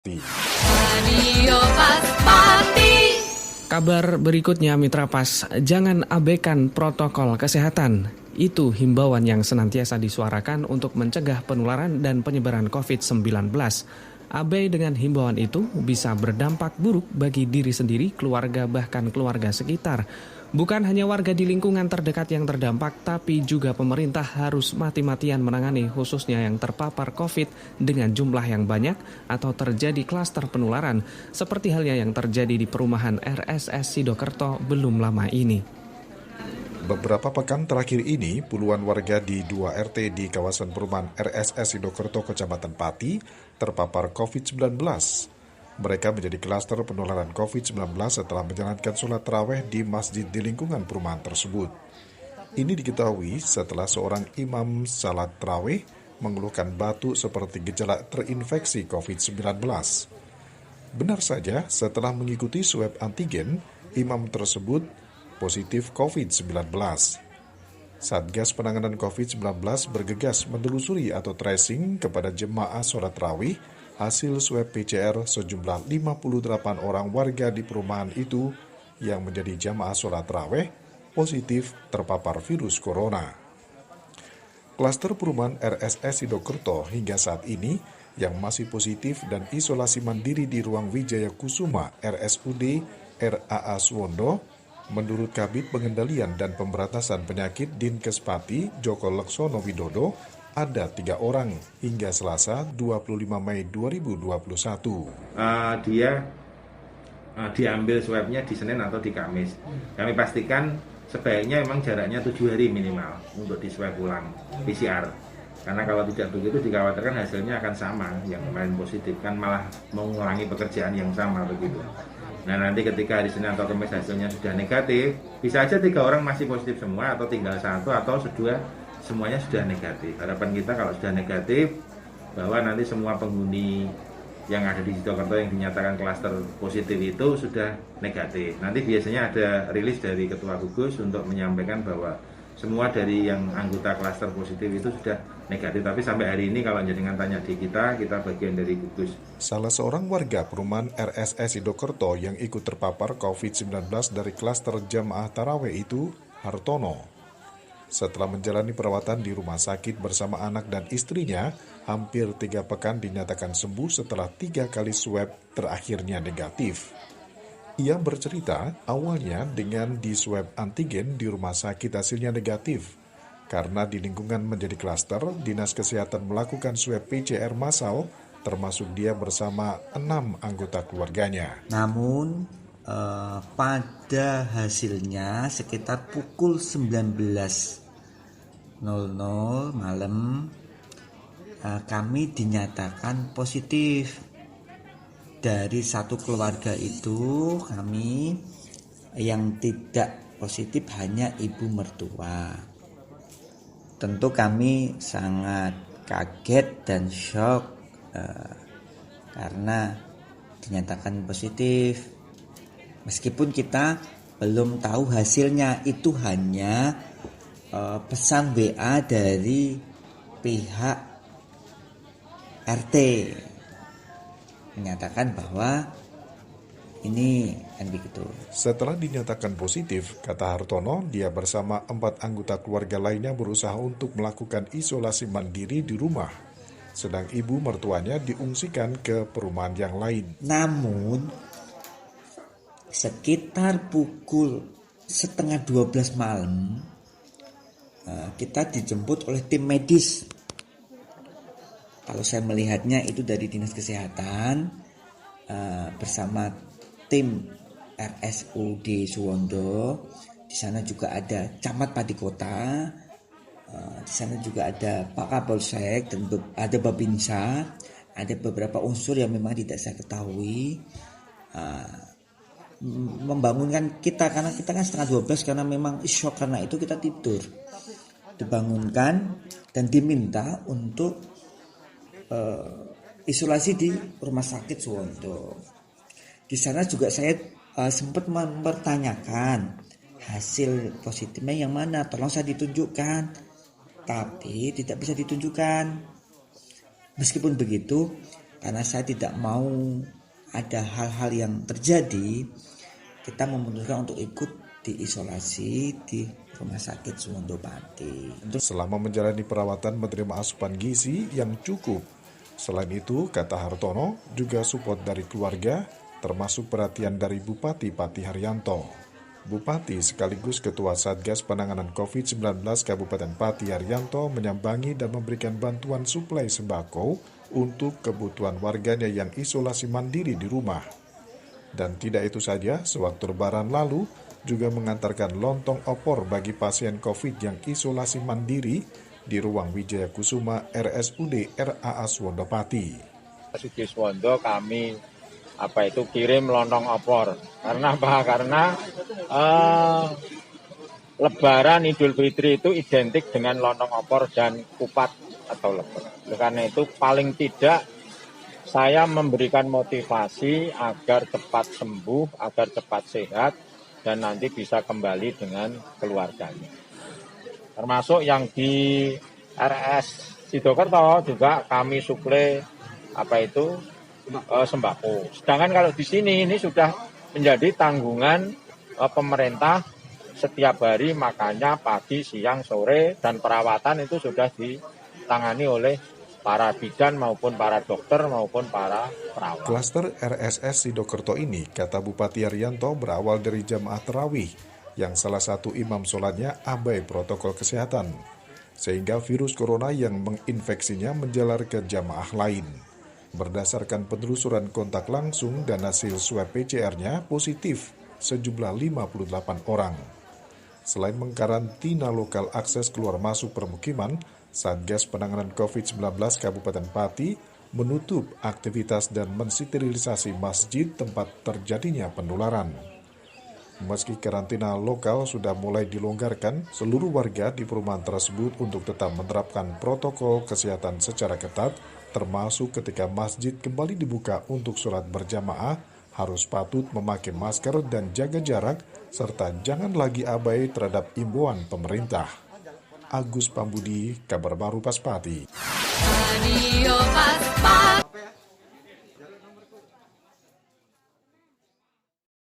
Radio Paspati. Kabar berikutnya Mitra Pas, jangan abaikan protokol kesehatan. Itu himbauan yang senantiasa disuarakan untuk mencegah penularan dan penyebaran COVID-19. Abai dengan himbauan itu bisa berdampak buruk bagi diri sendiri, keluarga, bahkan keluarga sekitar. Bukan hanya warga di lingkungan terdekat yang terdampak, tapi juga pemerintah harus mati-matian menangani khususnya yang terpapar COVID dengan jumlah yang banyak atau terjadi klaster penularan, seperti halnya yang terjadi di perumahan RSS Sidokerto belum lama ini. Beberapa pekan terakhir ini, puluhan warga di 2 RT di kawasan perumahan RSS Sidokerto, Kecamatan Pati, terpapar COVID-19. Mereka menjadi klaster penularan COVID-19 setelah menjalankan sholat tarawih di masjid di lingkungan perumahan tersebut. Ini diketahui setelah seorang imam salat tarawih mengeluhkan batuk seperti gejala terinfeksi COVID-19. Benar saja, setelah mengikuti swab antigen, imam tersebut positif COVID-19. Satgas Penanganan COVID-19 bergegas menelusuri atau tracing kepada jemaah sholat tarawih hasil swab PCR sejumlah 58 orang warga di perumahan itu yang menjadi jamaah sholat tarawih positif terpapar virus corona. Klaster perumahan RSS Sidokerto hingga saat ini yang masih positif dan isolasi mandiri di ruang Wijaya Kusuma RSUD RAA Suwondo, menurut Kabid Pengendalian dan Pemberantasan Penyakit Dinkes Pati Joko Leksono Widodo, ada 3 orang hingga Selasa 25 Mei 2021. Dia diambil swabnya di Senin atau di Kamis. Kami pastikan sebaiknya memang jaraknya 7 hari minimal untuk di swab ulang PCR. Karena kalau tidak begitu dikhawatirkan hasilnya akan sama, yang kemarin positif kan malah mengulangi pekerjaan yang sama begitu. Nah nanti ketika hari Senin atau Kamis hasilnya sudah negatif, bisa aja 3 orang masih positif semua atau tinggal 1 atau 2 semuanya sudah negatif. Harapan kita kalau sudah negatif, bahwa nanti semua penghuni yang ada di Sidokerto yang dinyatakan klaster positif itu sudah negatif. Nanti biasanya ada rilis dari Ketua Gugus untuk menyampaikan bahwa semua dari yang anggota klaster positif itu sudah negatif. Tapi sampai hari ini kalau jenengan tanya di kita bagian dari Gugus. Salah seorang warga perumahan RSS Sidokerto yang ikut terpapar COVID-19 dari klaster jamaah tarawih itu, Hartono. Setelah menjalani perawatan di rumah sakit bersama anak dan istrinya, hampir 3 pekan dinyatakan sembuh setelah 3 kali swab terakhirnya negatif. Ia bercerita awalnya dengan di swab antigen di rumah sakit hasilnya negatif. Karena di lingkungan menjadi klaster, Dinas Kesehatan melakukan swab PCR massal, termasuk dia bersama 6 anggota keluarganya. Namun pada hasilnya sekitar pukul 19.00 malam kami dinyatakan positif. Dari satu keluarga itu kami yang tidak positif hanya ibu mertua. Tentu kami sangat kaget dan shock karena dinyatakan positif. Meskipun kita belum tahu hasilnya, itu hanya pesan WA dari pihak RT menyatakan bahwa ini kan begitu. Setelah dinyatakan positif, kata Hartono, dia bersama 4 anggota keluarga lainnya berusaha untuk melakukan isolasi mandiri di rumah. Sedang ibu mertuanya diungsikan ke perumahan yang lain. Namun sekitar pukul 11:30 malam kita dijemput oleh tim medis. Kalau saya melihatnya itu dari Dinas Kesehatan bersama tim RSUD Suwondo. Di sana juga ada Camat Pati Kota, di sana juga ada Pak Kapolsek dan ada Babinsa, ada beberapa unsur yang memang tidak saya ketahui. Membangunkan kita karena kita kan 11:30 karena memang shock, karena itu kita tidur, dibangunkan dan diminta untuk isolasi di rumah sakit Suwondo. Di sana juga saya sempat mempertanyakan hasil positifnya yang mana, tolong saya ditunjukkan, tapi tidak bisa ditunjukkan. Meskipun begitu, Karena saya tidak mau ada hal-hal yang terjadi, kita memutuskan untuk ikut diisolasi di Rumah Sakit Suwondo Pati. Selama menjalani perawatan menerima asupan gizi yang cukup. Selain itu, kata Hartono, juga support dari keluarga, termasuk perhatian dari Bupati Pati Haryanto. Bupati sekaligus Ketua Satgas Penanganan COVID-19 Kabupaten Pati Haryanto menyambangi dan memberikan bantuan suplai sembako untuk kebutuhan warganya yang isolasi mandiri di rumah. Dan tidak itu saja, sewaktu Lebaran lalu juga mengantarkan lontong opor bagi pasien COVID yang isolasi mandiri di ruang Wijaya Kusuma RSUD RAA Suwondo Pati. Di Suwondo kami kirim lontong opor. Karena apa? Karena Lebaran Idul Fitri itu identik dengan lontong opor dan kupat atau lepet. Karena itu paling tidak saya memberikan motivasi agar cepat sembuh, agar cepat sehat, dan nanti bisa kembali dengan keluarganya. Termasuk yang di RS Sidokerto juga kami suplai sembako. Sedangkan kalau di sini ini sudah menjadi tanggungan pemerintah setiap hari, makanya pagi, siang, sore, dan perawatan itu sudah ditangani oleh para bidan maupun para dokter maupun para perawat. Klaster RSS Sidokerto ini, kata Bupati Haryanto, berawal dari jamaah tarawih yang salah satu imam sholatnya abai protokol kesehatan, sehingga virus corona yang menginfeksinya menjalar ke jamaah lain. Berdasarkan penelusuran kontak langsung dan hasil swab PCR-nya positif sejumlah 58 orang. Selain mengkarantina lokal akses keluar masuk permukiman, Satgas Penanganan COVID-19 Kabupaten Pati menutup aktivitas dan mensterilisasi masjid tempat terjadinya penularan. Meski karantina lokal sudah mulai dilonggarkan, seluruh warga di perumahan tersebut untuk tetap menerapkan protokol kesehatan secara ketat, termasuk ketika masjid kembali dibuka untuk sholat berjamaah, harus patut memakai masker dan jaga jarak, serta jangan lagi abai terhadap imbauan pemerintah. Agus Pambudi, Kabar Baru Paspati. Radio Pas Pati.